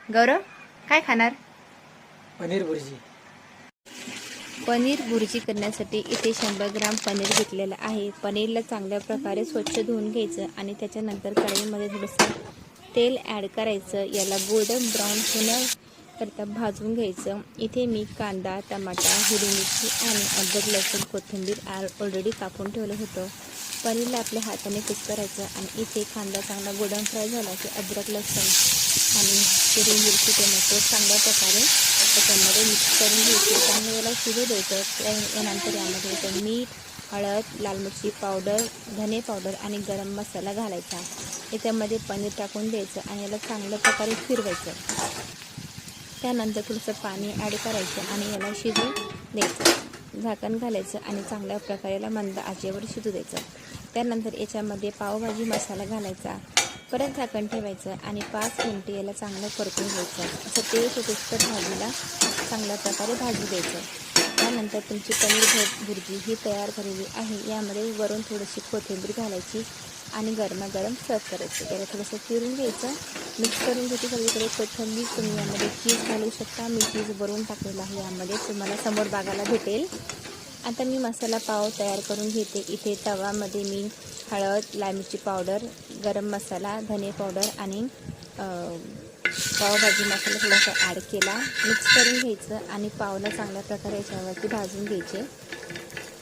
गौरव काय खाणार? पनीर भुर्जी। पनीर भुर्जी करण्यासाठी इथे 100 ग्राम पनीर घेतलेलं आहे। पनीरला चांगल्या प्रकारे स्वच्छ धुवून घ्यायचं आणि त्याच्यानंतर कढईमध्ये थोडंसं तेल ॲड करायचं। याला गोल्डन ब्राऊन होण्याकरता भाजून घ्यायचं। इथे मी कांदा, टमाटा, हिरवी मिरची आणि अद्रक, लसूण, कोथिंबीर ऑलरेडी कापून ठेवलं होतं। पनीरला आपल्या हाताने कुस्करायचं आणि इथे कांदा चांगला गोल्डन फ्राय झाला की अद्रक, लसूण आणि हिरवी मिरची, टोमॅटो चांगल्या प्रकारे त्याच्यामध्ये मिक्स करून घ्यायचे। चांगलं याला शिजू द्यायचं। त्यानंतर यामध्ये इथं मीठ, हळद, लाल मिरची पावडर, धने पावडर आणि गरम मसाला घालायचा। याच्यामध्ये पनीर टाकून द्यायचं आणि याला चांगल्या प्रकारे फिरवायचं। त्यानंतर थोडंसं पाणी ॲड करायचं आणि याला शिजू द्यायचं। झाकण घालायचं आणि चांगल्या प्रकारे याला मंद आचेवर शिजू द्यायचं। त्यानंतर याच्यामध्ये पावभाजी मसाला घालायचा। परत झाकण ठेवायचं आणि 5 मिनिटे याला चांगलं परतून घ्यायचं। असं तेल सुटूस्तर भाजीला चांगल्या प्रकारे भाजू द्यायचं। त्यानंतर तुमची पनीर भुर्जी ही तयार झालेली आहे। यामध्ये वरून थोडीशी कोथिंबीर घालायची आणि गरमागरम सर्व करायचं। याला थोडंसं फिरून घ्यायचं, मिक्स करून घ्यायची सगळीकडे। कोथिंबीर तुम्ही यामध्ये चीज घालू शकता। मी चीज वरून टाकलेलं आहे, यामध्ये तुम्हाला समोर बघायला भेटेल। आता मी मसाला पाव तयार करून घेते। इथे तवामध्ये मी हळद, लाल मिरची पावडर, गरम मसाला, धने पावडर आणि पावभाजी मसाला थोडासा ॲड केला। मिक्स करून घ्यायचं आणि पावला चांगल्या प्रकारे याच्यावरती भाजून घ्यायचे।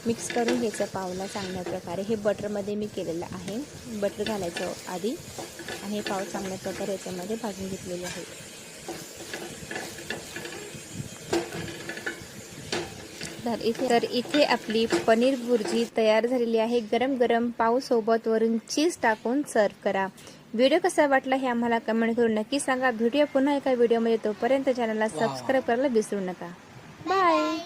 मिक्स करून घ्यायचं पावला चांगल्या प्रकारे। हे बटरमध्ये मी केलेलं आहे। बटर घालायचं आधी आणि हे पाव चांगल्या प्रकारे याच्यामध्ये भाजून घेतलेले आहे। तर इथे आपली पनीर भुर्जी तयार झालेली आहे। गरम गरम पाव सोबत वरून चीज टाकून सर्व करा। व्हिडिओ कसा वाटला हे आम्हाला कमेंट करून नक्की सांगा। व्हिडिओ पुन्हा एका व्हिडिओमध्ये, तोपर्यंत चॅनलला सबस्क्राईब करायला विसरू नका। बाय।